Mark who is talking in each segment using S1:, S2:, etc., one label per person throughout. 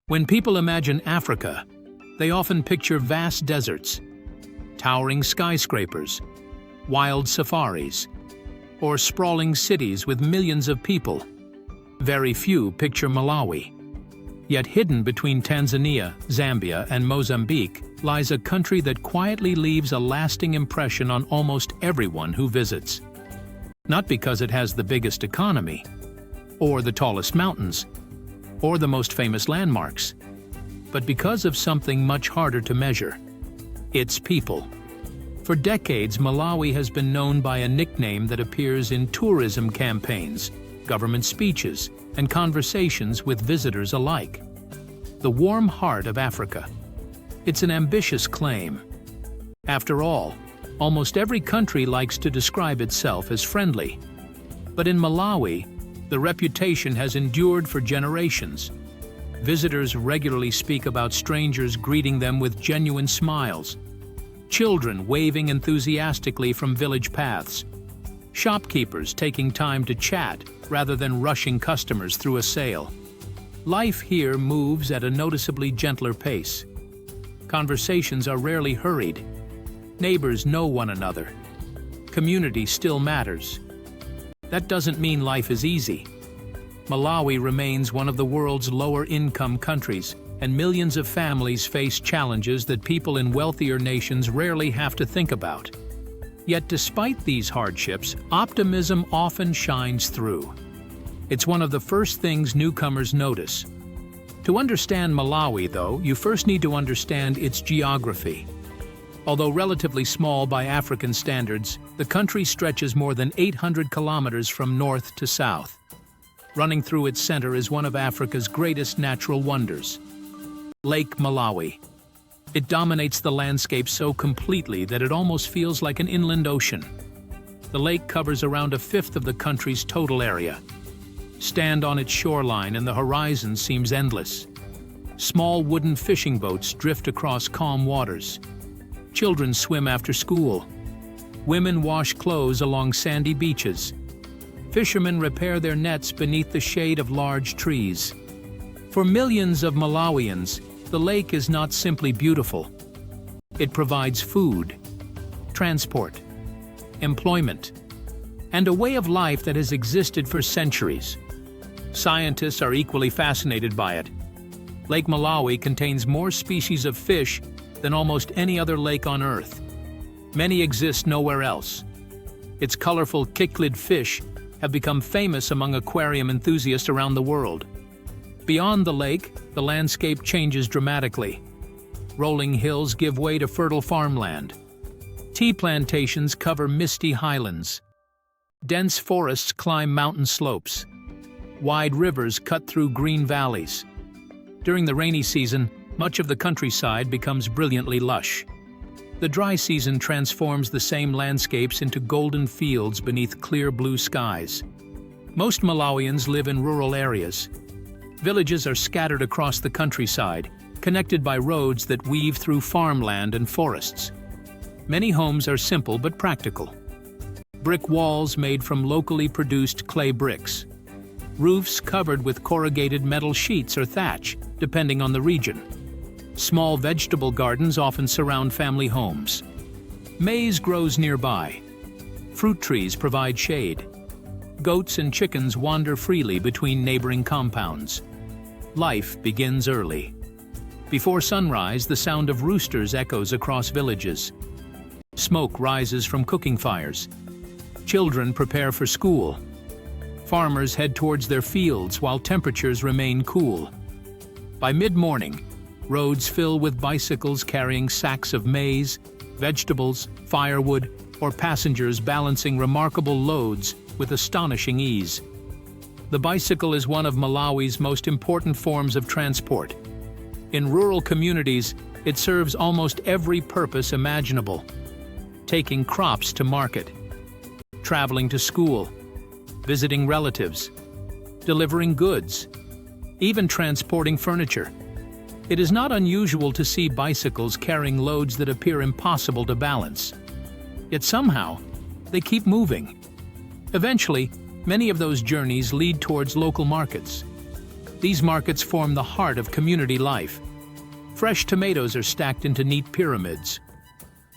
S1: When people imagine Africa, they often picture vast deserts, towering skyscrapers, wild safaris, or sprawling cities with millions of people. Very few picture Malawi. Yet hidden between Tanzania, Zambia, and Mozambique lies a country that quietly leaves a lasting impression on almost everyone who visits. Not because it has the biggest economy, or the tallest mountains, or the most famous landmarks, but because of something much harder to measure: its people. For decades, Malawi has been known by a nickname that appears in tourism campaigns, government speeches, and conversations with visitors alike: the warm heart of Africa. It's an ambitious claim. After all, almost every country likes to describe itself as friendly. But in Malawi, the reputation has endured for generations. Visitors regularly speak about strangers greeting them with genuine smiles, children waving enthusiastically from village paths, shopkeepers taking time to chat rather than rushing customers through a sale. Life here moves at a noticeably gentler pace. Conversations are rarely hurried. Neighbors know one another. Community still matters. That doesn't mean life is easy. Malawi remains one of the world's lower-income countries, and millions of families face challenges that people in wealthier nations rarely have to think about. Yet despite these hardships, optimism often shines through. It's one of the first things newcomers notice. To understand Malawi, though, you first need to understand its geography. Although relatively small by African standards, the country stretches more than 800 kilometers from north to south. Running through its center is one of Africa's greatest natural wonders: Lake Malawi. It dominates the landscape so completely that it almost feels like an inland ocean. The lake covers around a fifth of the country's total area. Stand on its shoreline and the horizon seems endless. Small wooden fishing boats drift across calm waters. Children swim after school. Women wash clothes along sandy beaches. Fishermen repair their nets beneath the shade of large trees. For millions of Malawians, the lake is not simply beautiful. It provides food, transport, employment, and a way of life that has existed for centuries. Scientists are equally fascinated by it. Lake Malawi contains more species of fish than almost any other lake on Earth. Many exist nowhere else. Its colorful cichlid fish have become famous among aquarium enthusiasts around the world. Beyond the lake, the landscape changes dramatically. Rolling hills give way to fertile farmland. Tea plantations cover misty highlands. Dense forests climb mountain slopes. Wide rivers cut through green valleys. During the rainy season, much of the countryside becomes brilliantly lush. The dry season transforms the same landscapes into golden fields beneath clear blue skies. Most Malawians live in rural areas. Villages are scattered across the countryside, connected by roads that weave through farmland and forests. Many homes are simple but practical. Brick walls made from locally produced clay bricks. Roofs covered with corrugated metal sheets or thatch, depending on the region. Small vegetable gardens often surround family homes. Maize grows nearby. Fruit trees provide shade. Goats and chickens wander freely between neighboring compounds. Life begins early. Before sunrise, the sound of roosters echoes across villages. Smoke rises from cooking fires. Children prepare for school. Farmers head towards their fields while temperatures remain cool. By mid-morning, roads fill with bicycles carrying sacks of maize, vegetables, firewood, or passengers balancing remarkable loads with astonishing ease. The bicycle is one of Malawi's most important forms of transport. In rural communities, it serves almost every purpose imaginable: taking crops to market, traveling to school, visiting relatives, delivering goods, even transporting furniture. It is not unusual to see bicycles carrying loads that appear impossible to balance. Yet somehow, they keep moving. Eventually, many of those journeys lead towards local markets. These markets form the heart of community life. Fresh tomatoes are stacked into neat pyramids.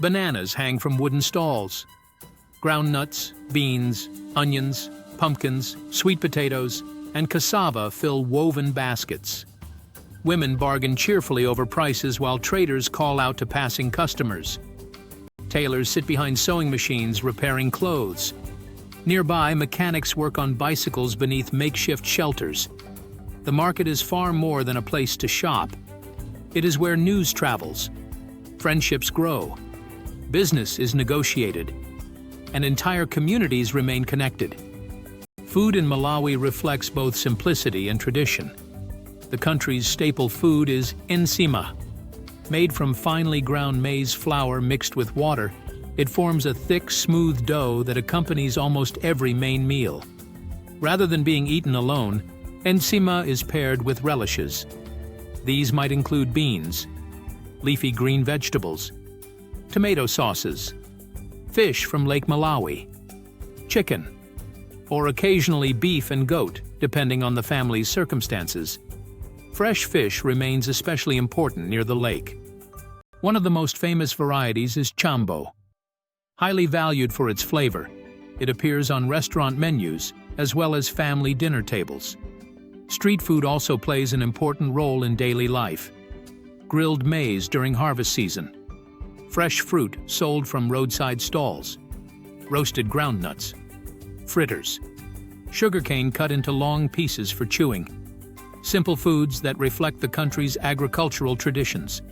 S1: Bananas hang from wooden stalls. Ground nuts, beans, onions, pumpkins, sweet potatoes, and cassava fill woven baskets. Women bargain cheerfully over prices while traders call out to passing customers. Tailors sit behind sewing machines repairing clothes. Nearby, mechanics work on bicycles beneath makeshift shelters. The market is far more than a place to shop. It is where news travels, friendships grow, business is negotiated, and entire communities remain connected. Food in Malawi reflects both simplicity and tradition. The country's staple food is nsima. Made from finely ground maize flour mixed with water, it forms a thick, smooth dough that accompanies almost every main meal. Rather than being eaten alone, nsima is paired with relishes. These might include beans, leafy green vegetables, tomato sauces, fish from Lake Malawi, chicken, or occasionally beef and goat, depending on the family's circumstances. Fresh fish remains especially important near the lake. One of the most famous varieties is chambo. Highly valued for its flavor, it appears on restaurant menus as well as family dinner tables. Street food also plays an important role in daily life. Grilled maize during harvest season, fresh fruit sold from roadside stalls, roasted groundnuts, fritters, sugarcane cut into long pieces for chewing. Simple foods that reflect the country's agricultural traditions.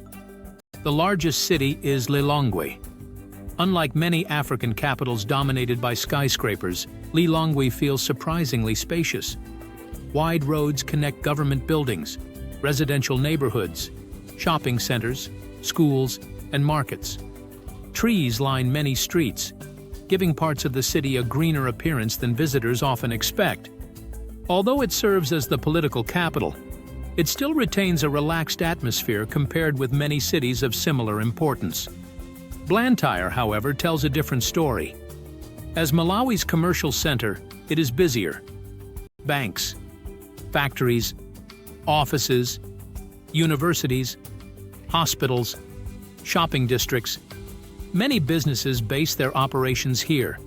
S1: The largest city is Lilongwe. Unlike many African capitals dominated by skyscrapers, Lilongwe feels surprisingly spacious. Wide roads connect government buildings, residential neighborhoods, shopping centers, schools, and markets. Trees line many streets, giving parts of the city a greener appearance than visitors often expect. Although it serves as the political capital, it still retains a relaxed atmosphere compared with many cities of similar importance. Blantyre, however, tells a different story. As Malawi's commercial center, it is busier. Banks, factories, offices, universities, hospitals, shopping districts. Many businesses base their operations here,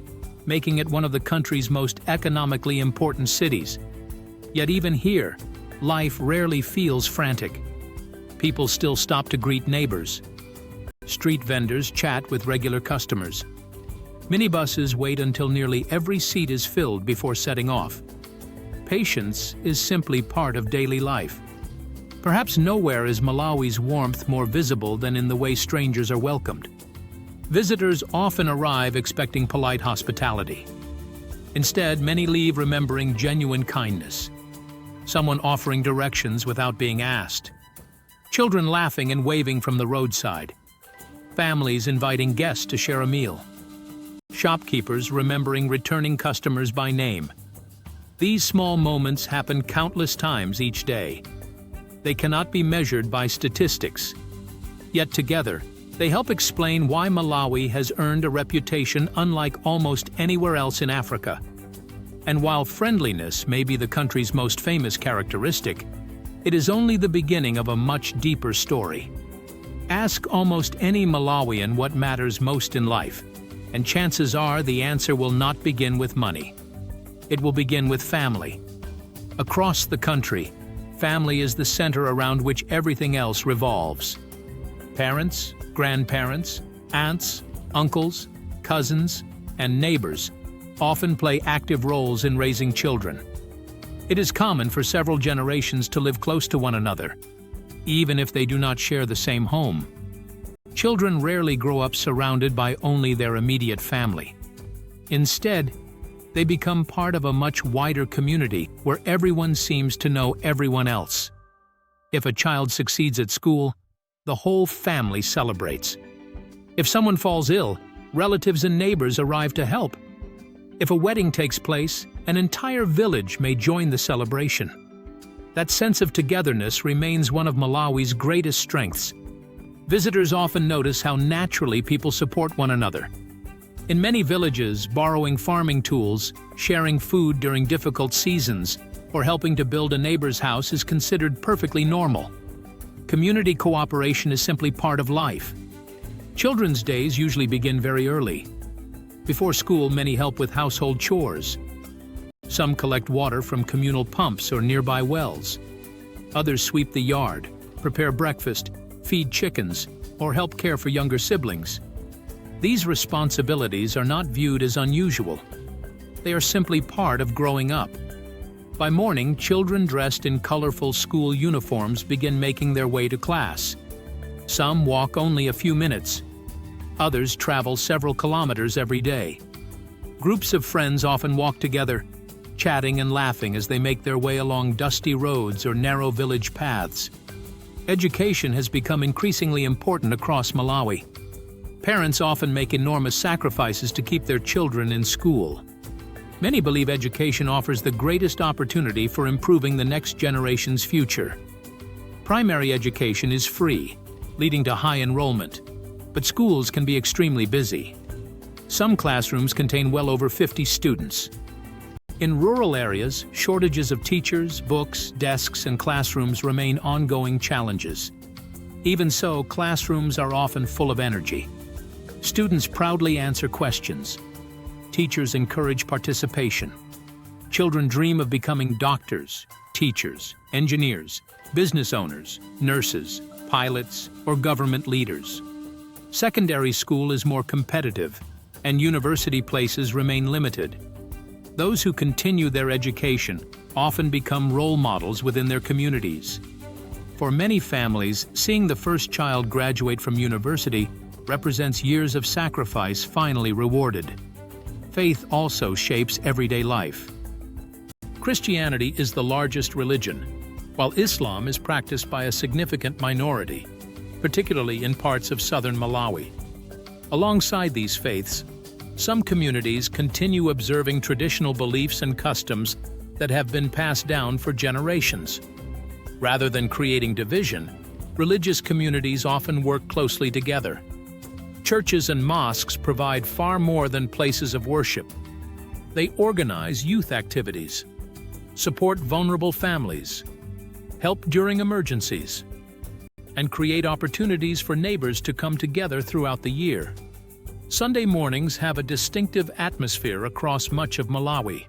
S1: making it one of the country's most economically important cities. Yet even here, life rarely feels frantic. People still stop to greet neighbors. Street vendors chat with regular customers. Minibuses wait until nearly every seat is filled before setting off. Patience is simply part of daily life. Perhaps nowhere is Malawi's warmth more visible than in the way strangers are welcomed. Visitors often arrive expecting polite hospitality. Instead, many leave remembering genuine kindness. Someone offering directions without being asked. Children laughing and waving from the roadside. Families inviting guests to share a meal. Shopkeepers remembering returning customers by name. These small moments happen countless times each day. They cannot be measured by statistics. Yet together, they help explain why Malawi has earned a reputation unlike almost anywhere else in Africa. And while friendliness may be the country's most famous characteristic, it is only the beginning of a much deeper story. Ask almost any Malawian what matters most in life, and chances are the answer will not begin with money. It will begin with family. Across the country, family is the center around which everything else revolves. Parents, grandparents, aunts, uncles, cousins, and neighbors often play active roles in raising children. It is common for several generations to live close to one another, even if they do not share the same home. Children rarely grow up surrounded by only their immediate family. Instead, they become part of a much wider community where everyone seems to know everyone else. If a child succeeds at school, the whole family celebrates. If someone falls ill, relatives and neighbors arrive to help. If a wedding takes place, an entire village may join the celebration. That sense of togetherness remains one of Malawi's greatest strengths. Visitors often notice how naturally people support one another. In many villages, borrowing farming tools, sharing food during difficult seasons, or helping to build a neighbor's house is considered perfectly normal. Community cooperation is simply part of life. Children's days usually begin very early. Before school, many help with household chores. Some collect water from communal pumps or nearby wells. Others sweep the yard, prepare breakfast, feed chickens, or help care for younger siblings. These responsibilities are not viewed as unusual. They are simply part of growing up. By morning, children dressed in colorful school uniforms begin making their way to class. Some walk only a few minutes. Others travel several kilometers every day. Groups of friends often walk together, chatting and laughing as they make their way along dusty roads or narrow village paths. Education has become increasingly important across Malawi. Parents often make enormous sacrifices to keep their children in school. Many believe education offers the greatest opportunity for improving the next generation's future. Primary education is free, leading to high enrollment, but schools can be extremely busy. Some classrooms contain well over 50 students. In rural areas, shortages of teachers, books, desks, and classrooms remain ongoing challenges. Even so, classrooms are often full of energy. Students proudly answer questions. Teachers encourage participation. Children dream of becoming doctors, teachers, engineers, business owners, nurses, pilots, or government leaders. Secondary school is more competitive, and university places remain limited. Those who continue their education often become role models within their communities. For many families, seeing the first child graduate from university represents years of sacrifice finally rewarded. Faith also shapes everyday life. Christianity is the largest religion, while Islam is practiced by a significant minority, particularly in parts of southern Malawi. Alongside these faiths, some communities continue observing traditional beliefs and customs that have been passed down for generations. Rather than creating division, religious communities often work closely together. Churches and mosques provide far more than places of worship. They organize youth activities, support vulnerable families, help during emergencies, and create opportunities for neighbors to come together throughout the year. Sunday mornings have a distinctive atmosphere across much of Malawi.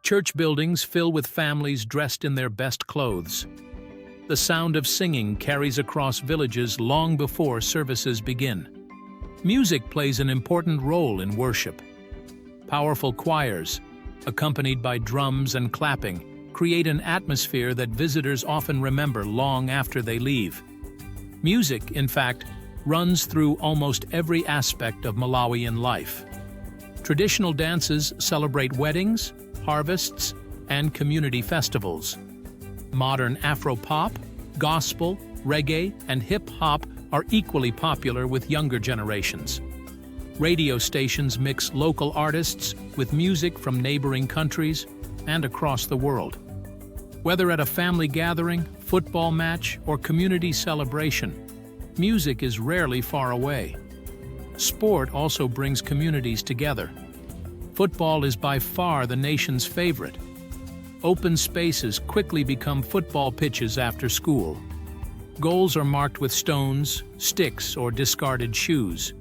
S1: Church buildings fill with families dressed in their best clothes. The sound of singing carries across villages long before services begin. Music plays an important role in worship. Powerful choirs, accompanied by drums and clapping, create an atmosphere that visitors often remember long after they leave. Music, in fact, runs through almost every aspect of Malawian life. Traditional dances celebrate weddings, harvests, and community festivals. Modern Afro-pop, gospel, reggae, and hip-hop are equally popular with younger generations. Radio stations mix local artists with music from neighboring countries and across the world. Whether at a family gathering, football match, or community celebration, music is rarely far away. Sport also brings communities together. Football is by far the nation's favorite. Open spaces quickly become football pitches after school. Goals are marked with stones, sticks, or discarded shoes.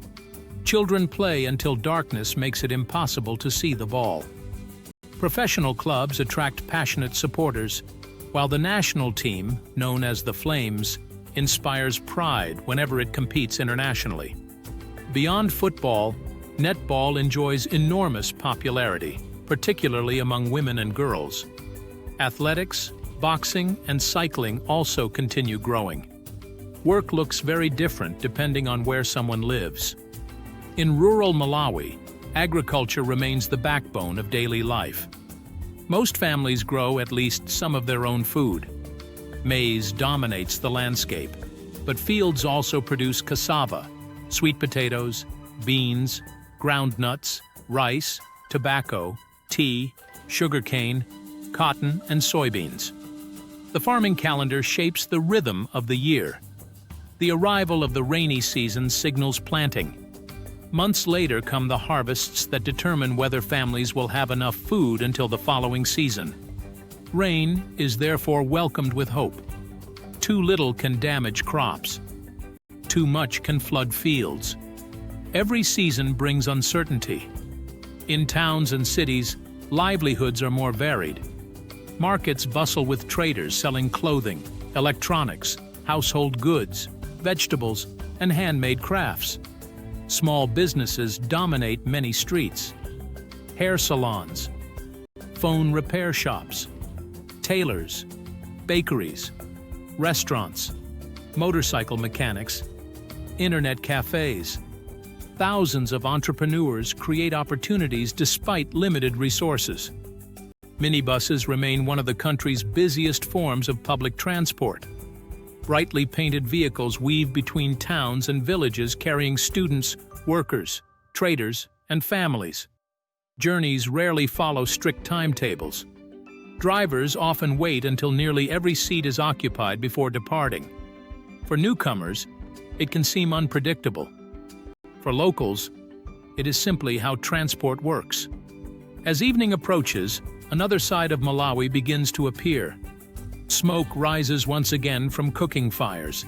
S1: Children play until darkness makes it impossible to see the ball. Professional clubs attract passionate supporters, while the national team, known as the Flames, inspires pride whenever it competes internationally. Beyond football, netball enjoys enormous popularity, particularly among women and girls. Athletics, boxing, and cycling also continue growing. Work looks very different depending on where someone lives. In rural Malawi, agriculture remains the backbone of daily life. Most families grow at least some of their own food. Maize dominates the landscape, but fields also produce cassava, sweet potatoes, beans, ground nuts, rice, tobacco, tea, sugarcane, cotton, and soybeans. The farming calendar shapes the rhythm of the year. The arrival of the rainy season signals planting. Months later come the harvests that determine whether families will have enough food until the following season. Rain is therefore welcomed with hope. Too little can damage crops. Too much can flood fields. Every season brings uncertainty. In towns and cities, livelihoods are more varied. Markets bustle with traders selling clothing, electronics, household goods, vegetables, and handmade crafts. Small businesses dominate many streets. Hair salons, phone repair shops, tailors, bakeries, restaurants, motorcycle mechanics, internet cafes. Thousands of entrepreneurs create opportunities despite limited resources. Minibuses remain one of the country's busiest forms of public transport. Brightly painted vehicles weave between towns and villages carrying students, workers, traders, and families. Journeys rarely follow strict timetables. Drivers often wait until nearly every seat is occupied before departing. For newcomers, it can seem unpredictable. For locals, it is simply how transport works. As evening approaches, another side of Malawi begins to appear. Smoke rises once again from cooking fires.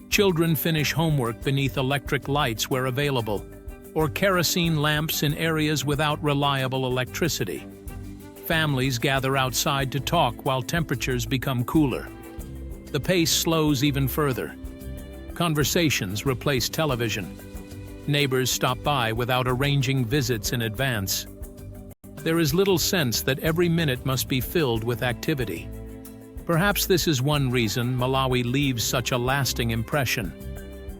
S1: Children finish homework beneath electric lights where available, or kerosene lamps in areas without reliable electricity. Families gather outside to talk while temperatures become cooler. The pace slows even further. Conversations replace television. Neighbors stop by without arranging visits in advance. There is little sense that every minute must be filled with activity. Perhaps this is one reason Malawi leaves such a lasting impression.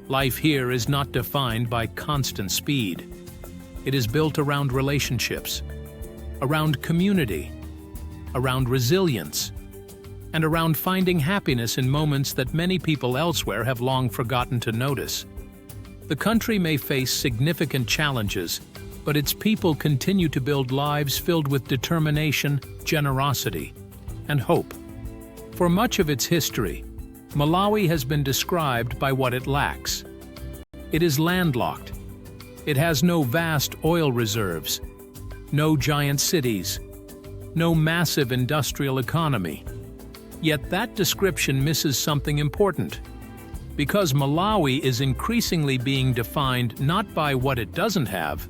S1: Life here is not defined by constant speed. It is built around relationships, around community, around resilience, and around finding happiness in moments that many people elsewhere have long forgotten to notice. The country may face significant challenges, but its people continue to build lives filled with determination, generosity, and hope. For much of its history, Malawi has been described by what it lacks. It is landlocked. It has no vast oil reserves, no giant cities, no massive industrial economy. Yet that description misses something important. Because Malawi is increasingly being defined not by what it doesn't have,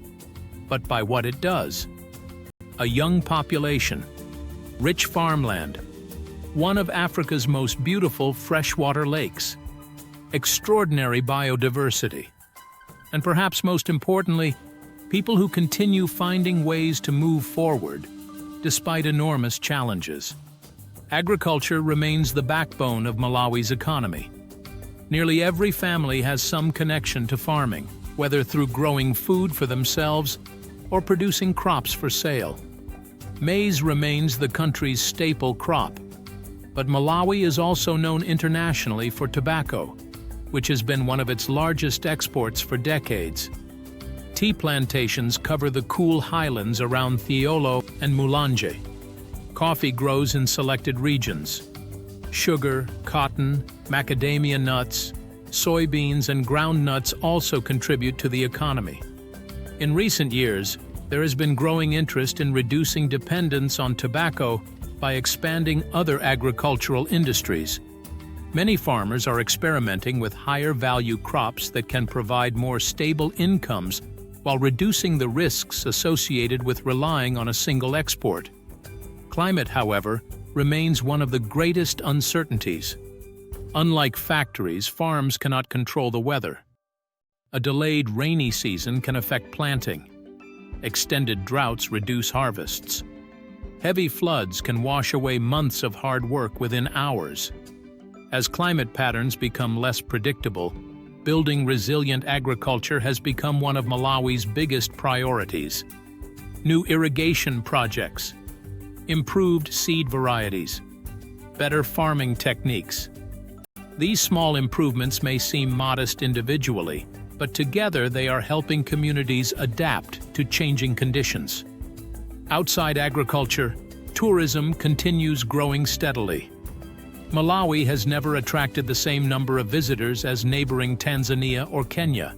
S1: but by what it does. A young population, rich farmland, one of Africa's most beautiful freshwater lakes, extraordinary biodiversity, and perhaps most importantly, people who continue finding ways to move forward despite enormous challenges. Agriculture remains the backbone of Malawi's economy. Nearly every family has some connection to farming, whether through growing food for themselves or producing crops for sale. Maize remains the country's staple crop, but Malawi is also known internationally for tobacco, which has been one of its largest exports for decades. Tea plantations cover the cool highlands around Thiolo and Mulanje. Coffee grows in selected regions. Sugar, cotton, macadamia nuts, soybeans, and ground nuts also contribute to the economy. In recent years, there has been growing interest in reducing dependence on tobacco by expanding other agricultural industries. Many farmers are experimenting with higher-value crops that can provide more stable incomes while reducing the risks associated with relying on a single export. Climate, however, remains one of the greatest uncertainties. Unlike factories, farms cannot control the weather. A delayed rainy season can affect planting. Extended droughts reduce harvests. Heavy floods can wash away months of hard work within hours. As climate patterns become less predictable, building resilient agriculture has become one of Malawi's biggest priorities. New irrigation projects, improved seed varieties, better farming techniques. These small improvements may seem modest individually, but together they are helping communities adapt to changing conditions. Outside agriculture, tourism continues growing steadily. Malawi has never attracted the same number of visitors as neighboring Tanzania or Kenya.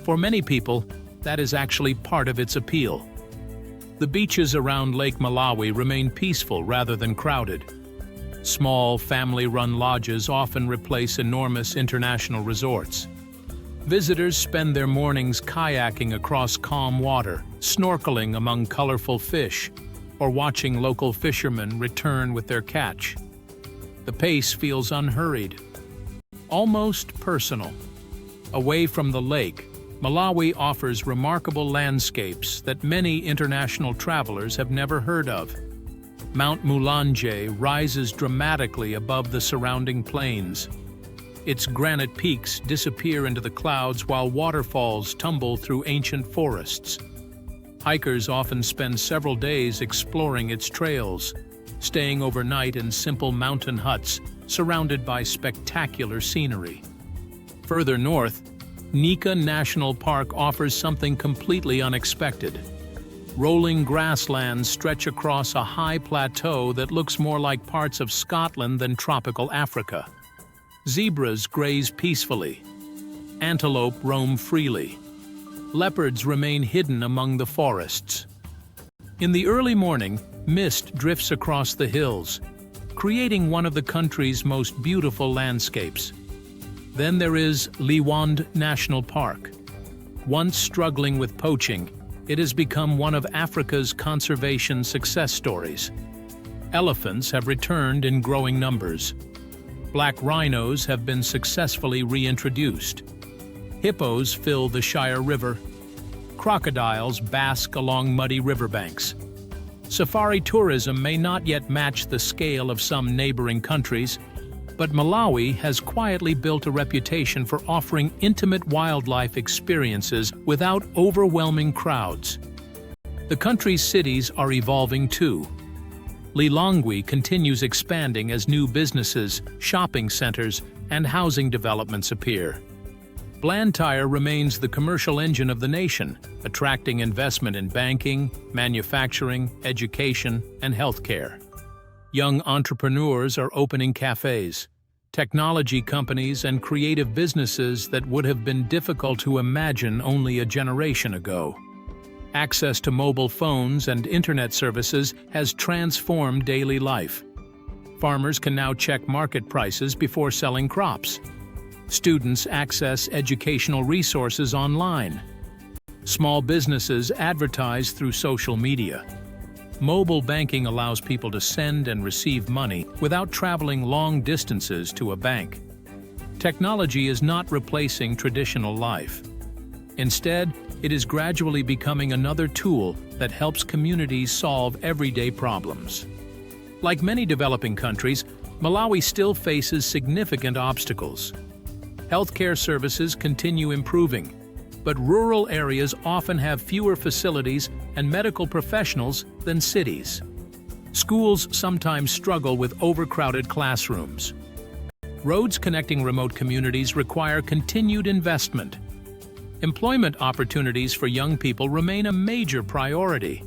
S1: For many people, that is actually part of its appeal. The beaches around Lake Malawi remain peaceful rather than crowded. Small, family-run lodges often replace enormous international resorts. Visitors spend their mornings kayaking across calm water, snorkeling among colorful fish, or watching local fishermen return with their catch. The pace feels unhurried, almost personal. Away from the lake, Malawi offers remarkable landscapes that many international travelers have never heard of. Mount Mulanje rises dramatically above the surrounding plains. Its granite peaks disappear into the clouds while waterfalls tumble through ancient forests. Hikers often spend several days exploring its trails, staying overnight in simple mountain huts surrounded by spectacular scenery. Further north, Nika National Park offers something completely unexpected. Rolling grasslands stretch across a high plateau that looks more like parts of Scotland than tropical Africa. Zebras graze peacefully. Antelope roam freely. Leopards remain hidden among the forests. In the early morning, mist drifts across the hills, creating one of the country's most beautiful landscapes. Then there is Liwonde National Park. Once struggling with poaching, it has become one of Africa's conservation success stories. Elephants have returned in growing numbers. Black rhinos have been successfully reintroduced. Hippos fill the Shire River. Crocodiles bask along muddy riverbanks. Safari tourism may not yet match the scale of some neighboring countries, but Malawi has quietly built a reputation for offering intimate wildlife experiences without overwhelming crowds. The country's cities are evolving too. Lilongwe continues expanding as new businesses, shopping centers, and housing developments appear. Blantyre remains the commercial engine of the nation, attracting investment in banking, manufacturing, education, and healthcare. Young entrepreneurs are opening cafes, technology companies, and creative businesses that would have been difficult to imagine only a generation ago. Access to mobile phones and internet services has transformed daily life. Farmers can now check market prices before selling crops. Students access educational resources online. Small businesses advertise through social media. Mobile banking allows people to send and receive money without traveling long distances to a bank. Technology is not replacing traditional life. Instead, it is gradually becoming another tool that helps communities solve everyday problems. Like many developing countries, Malawi still faces significant obstacles. Healthcare services continue improving, but rural areas often have fewer facilities and medical professionals than cities. Schools sometimes struggle with overcrowded classrooms. Roads connecting remote communities require continued investment. Employment opportunities for young people remain a major priority.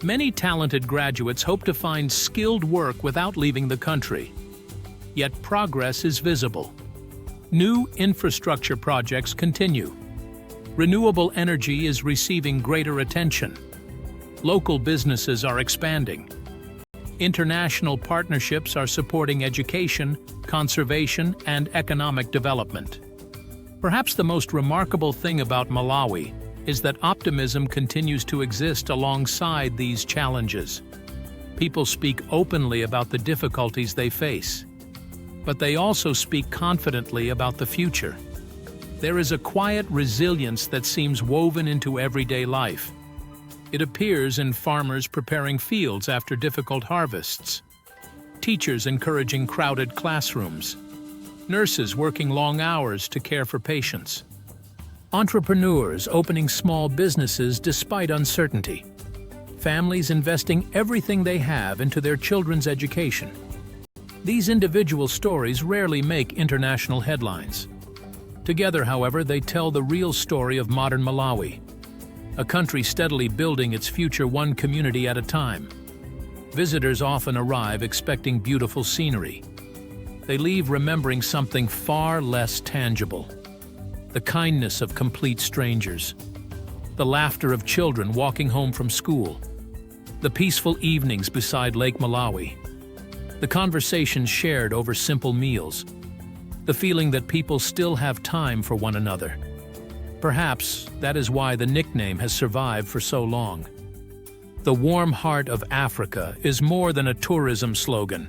S1: Many talented graduates hope to find skilled work without leaving the country. Yet progress is visible. New infrastructure projects continue. Renewable energy is receiving greater attention. Local businesses are expanding. International partnerships are supporting education, conservation, and economic development. Perhaps the most remarkable thing about Malawi is that optimism continues to exist alongside these challenges. People speak openly about the difficulties they face, but they also speak confidently about the future. There is a quiet resilience that seems woven into everyday life. It appears in farmers preparing fields after difficult harvests, teachers encouraging crowded classrooms, nurses working long hours to care for patients, entrepreneurs opening small businesses despite uncertainty, families investing everything they have into their children's education. These individual stories rarely make international headlines. Together, however, they tell the real story of modern Malawi, a country steadily building its future one community at a time. Visitors often arrive expecting beautiful scenery. They leave remembering something far less tangible: the kindness of complete strangers, the laughter of children walking home from school, The peaceful evenings beside Lake Malawi. The conversations shared over simple meals. The feeling that people still have time for one another. Perhaps that is why the nickname has survived for so long. The warm heart of Africa is more than a tourism slogan.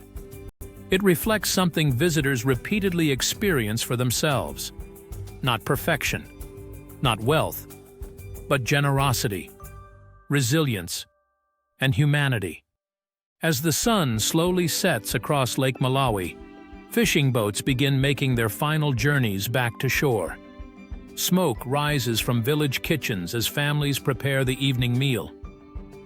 S1: It reflects something visitors repeatedly experience for themselves. Not perfection, not wealth, but generosity, resilience, and humanity. As the sun slowly sets across Lake Malawi, fishing boats begin making their final journeys back to shore. Smoke rises from village kitchens as families prepare the evening meal.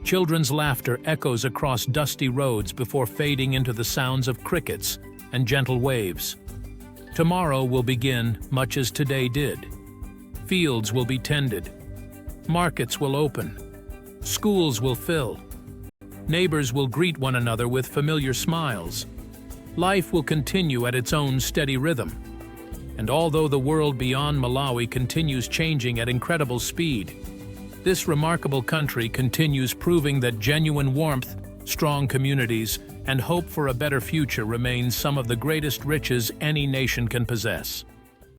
S1: Children's laughter echoes across dusty roads before fading into the sounds of crickets and gentle waves. Tomorrow will begin much as today did. Fields will be tended. Markets will open. Schools will fill. Neighbors will greet one another with familiar smiles. Life will continue at its own steady rhythm. And although the world beyond Malawi continues changing at incredible speed, this remarkable country continues proving that genuine warmth, strong communities, and hope for a better future remains some of the greatest riches any nation can possess.